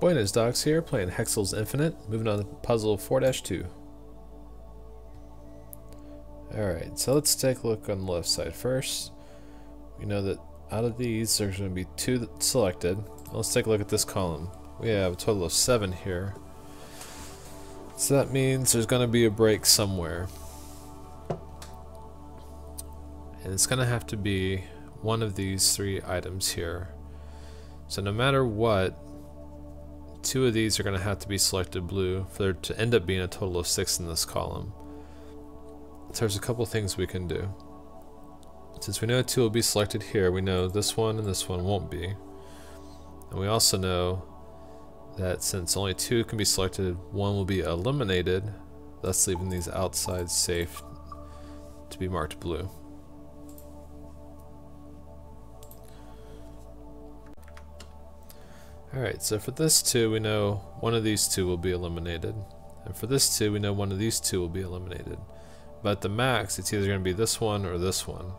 Boy and his dogs here, playing Hexcells Infinite, moving on to puzzle 4-2. Alright, so let's take a look on the left side first. We know that out of these, there's going to be 2 selected. Let's take a look at this column. We have a total of 7 here. So that means there's going to be a break somewhere. And it's going to have to be one of these 3 items here. So no matter what, 2 of these are going to have to be selected blue for there to end up being a total of 6 in this column. So there's a couple things we can do. Since we know 2 will be selected here, we know this one and this one won't be. And we also know that since only 2 can be selected, 1 will be eliminated, thus leaving these outside safe to be marked blue. Alright, so for this 2 we know one of these 2 will be eliminated. And for this 2 we know one of these 2 will be eliminated. But at the max it's either going to be this one or this one.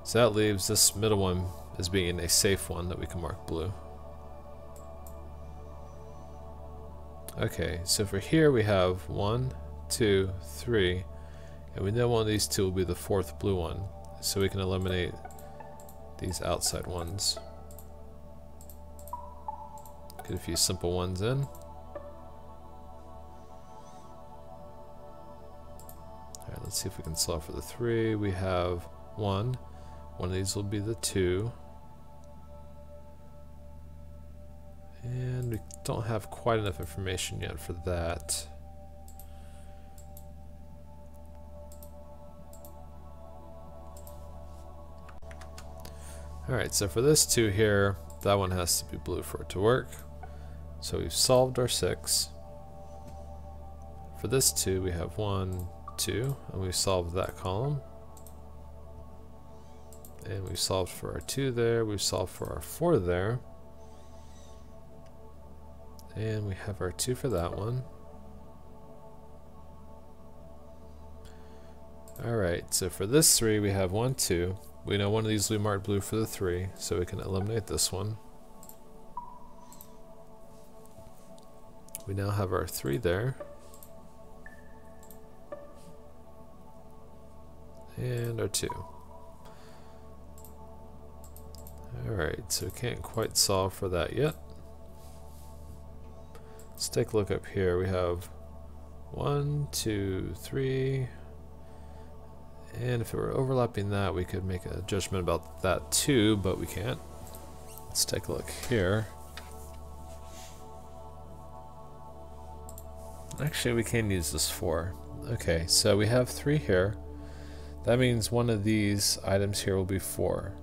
So that leaves this middle one as being a safe one that we can mark blue. Okay, so for here we have 1, 2, 3, and we know one of these 2 will be the 4th blue one. So we can eliminate these outside ones. Get a few simple ones in. Alright, let's see if we can solve for the 3. We have 1. One of these will be the 2. And we don't have quite enough information yet for that. Alright, so for this 2 here, that one has to be blue for it to work. So we've solved our 6. For this 2 we have 1, 2, and we've solved that column. And we've solved for our 2 there, we've solved for our 4 there. And we have our 2 for that one. Alright, so for this 3 we have 1, 2. We know one of these will be marked blue for the 3, so we can eliminate this one. We now have our 3 there. And our 2. Alright, so we can't quite solve for that yet. Let's take a look up here. We have 1, 2, 3. And if it were overlapping that, we could make a judgment about that too, but we can't. Let's take a look here. Actually, we can use this 4. Okay, so we have 3 here. That means one of these items here will be 4.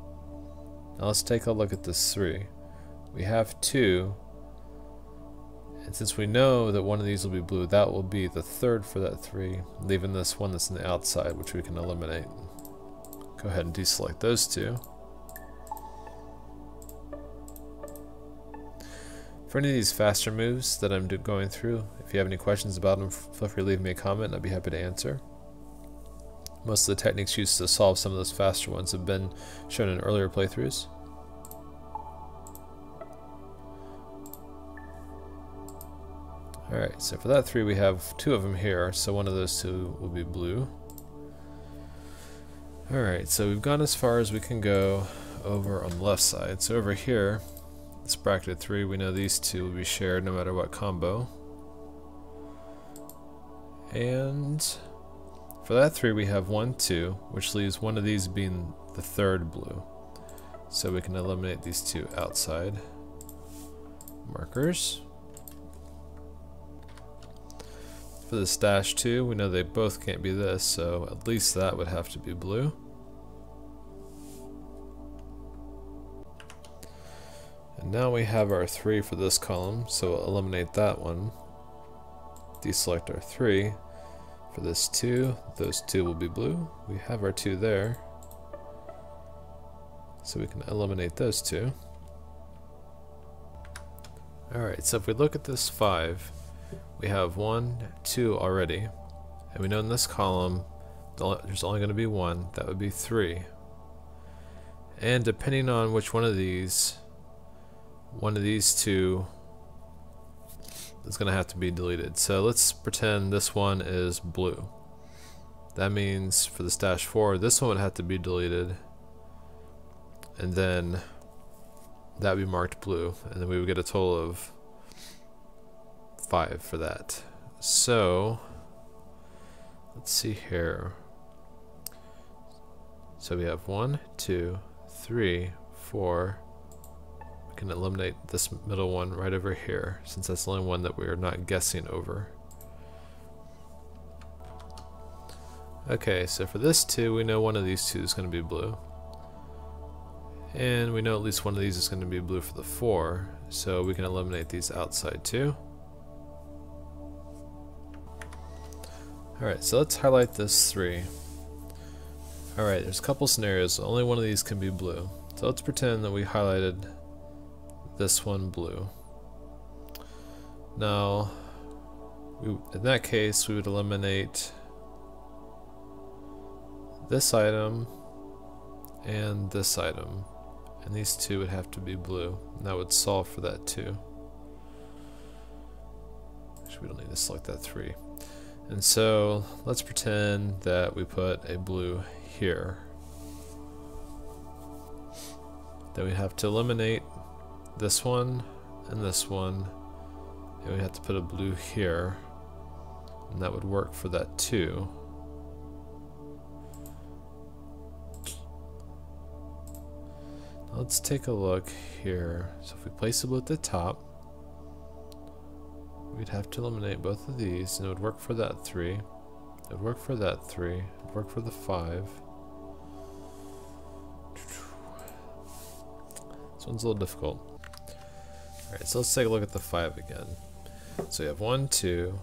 Now let's take a look at this 3. We have 2. And since we know that one of these will be blue, that will be the 3rd for that 3, leaving this one that's on the outside, which we can eliminate. Go ahead and deselect those 2. For any of these faster moves that I'm going through, if you have any questions about them, feel free to leave me a comment and I'd be happy to answer. Most of the techniques used to solve some of those faster ones have been shown in earlier playthroughs. Alright, so for that 3 we have 2 of them here, so one of those 2 will be blue. Alright, so we've gone as far as we can go over on the left side. So over here, this bracketed 3, we know these 2 will be shared no matter what combo. And for that 3 we have 1, 2, which leaves one of these being the 3rd blue. So we can eliminate these 2 outside markers. For this dash 2, we know they both can't be this, so at least that would have to be blue. And now we have our 3 for this column, so we'll eliminate that one. Deselect our 3. For this 2, those 2 will be blue. We have our 2 there, so we can eliminate those 2. Alright, so if we look at this 5, we have 1, 2 already, and we know in this column there's only going to be 1, that would be 3. And depending on which one of these 2 is going to have to be deleted. So let's pretend this one is blue. That means for the stash 4, this one would have to be deleted, and then that would be marked blue, and then we would get a total of 5 for that. So let's see here. So we have 1, 2, 3, 4. We can eliminate this middle one right over here, since that's the only one that we are not guessing over. Okay, so for this 2, we know one of these 2 is going to be blue. And we know at least one of these is going to be blue for the 4, so we can eliminate these outside too. Alright, so let's highlight this 3. Alright, there's a couple scenarios, only one of these can be blue. So let's pretend that we highlighted this one blue. Now, in that case, we would eliminate this item and this item, and these 2 would have to be blue, and that would solve for that 2. Actually, we don't need to select that 3. And so let's pretend that we put a blue here. Then we have to eliminate this one and this one, and we have to put a blue here, and that would work for that 2. Let's take a look here. So if we place the blue at the top, we'd have to eliminate both of these, and it would work for that 3. It would work for that 3. It would work for the 5. This one's a little difficult. Alright, so let's take a look at the 5 again. So we have 1, 2.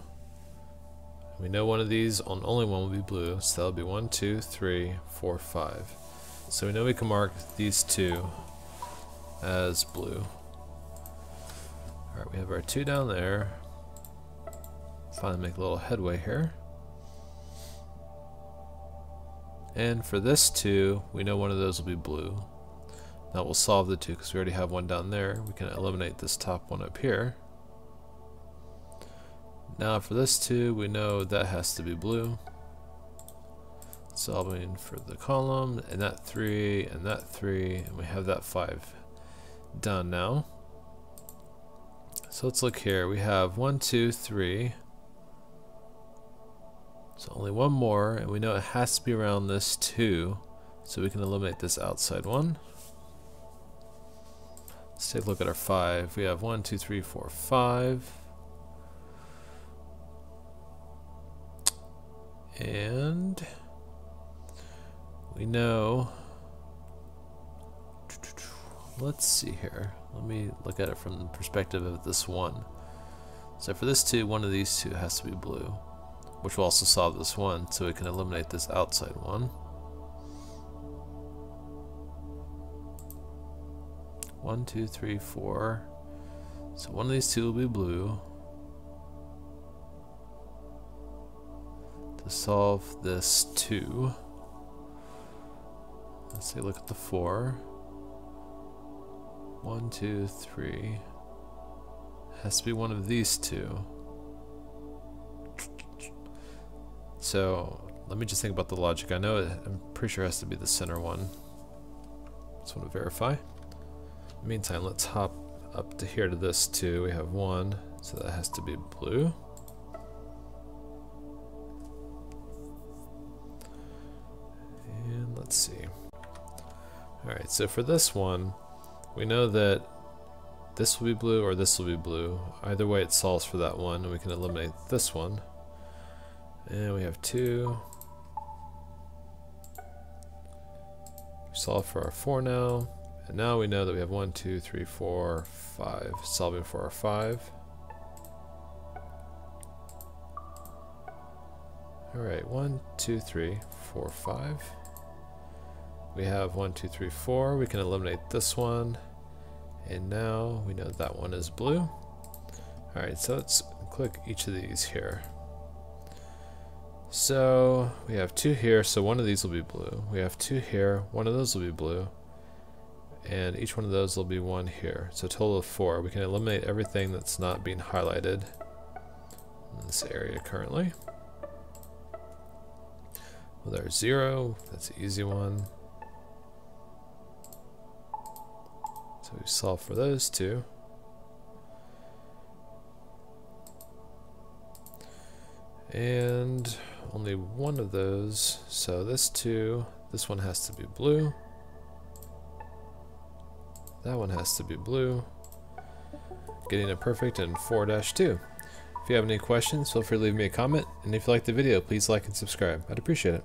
We know one of these, only one will be blue, so that'll be 1, 2, 3, 4, 5. So we know we can mark these 2 as blue. Alright, we have our 2 down there. Finally make a little headway here. And for this 2, we know one of those will be blue. Now we'll solve the 2 because we already have one down there. We can eliminate this top one up here. Now for this 2, we know that has to be blue. Solving for the column, and that 3, and that 3, and we have that 5 done now. So let's look here. We have 1, 2, 3. So only one more, and we know it has to be around this 2, so we can eliminate this outside one. Let's take a look at our 5. We have 1, 2, 3, 4, 5. And we know, let's see here. Let me look at it from the perspective of this 1. So for this 2, one of these 2 has to be blue, which will also solve this 1, so we can eliminate this outside one. 1, 2, 3, 4. So one of these 2 will be blue. To solve this 2, let's take a look at the 4. 1, 2, 3. Has to be one of these 2. So let me just think about the logic. I know I'm pretty sure it has to be the center one. Just want to verify. In the meantime, let's hop up to here to this 2. We have 1, so that has to be blue. And let's see. Alright, so for this one, we know that this will be blue or this will be blue. Either way, it solves for that one, and we can eliminate this one. And we have 2. We solve for our 4 now. And now we know that we have 1, 2, 3, 4, 5. Solving for our 5. Alright, 1, 2, 3, 4, 5. We have 1, 2, 3, 4. We can eliminate this one. And now we know that one is blue. Alright, so let's click each of these here. So we have 2 here, so one of these will be blue. We have 2 here, one of those will be blue. And each one of those will be 1 here. So a total of 4. We can eliminate everything that's not being highlighted. in this area currently. With our 0, that's an easy one. So we solve for those two. And only one of those, so this 2, this one has to be blue. That one has to be blue. Getting it perfect in 4-2. If you have any questions, feel free to leave me a comment, and if you like the video, please like and subscribe. I'd appreciate it.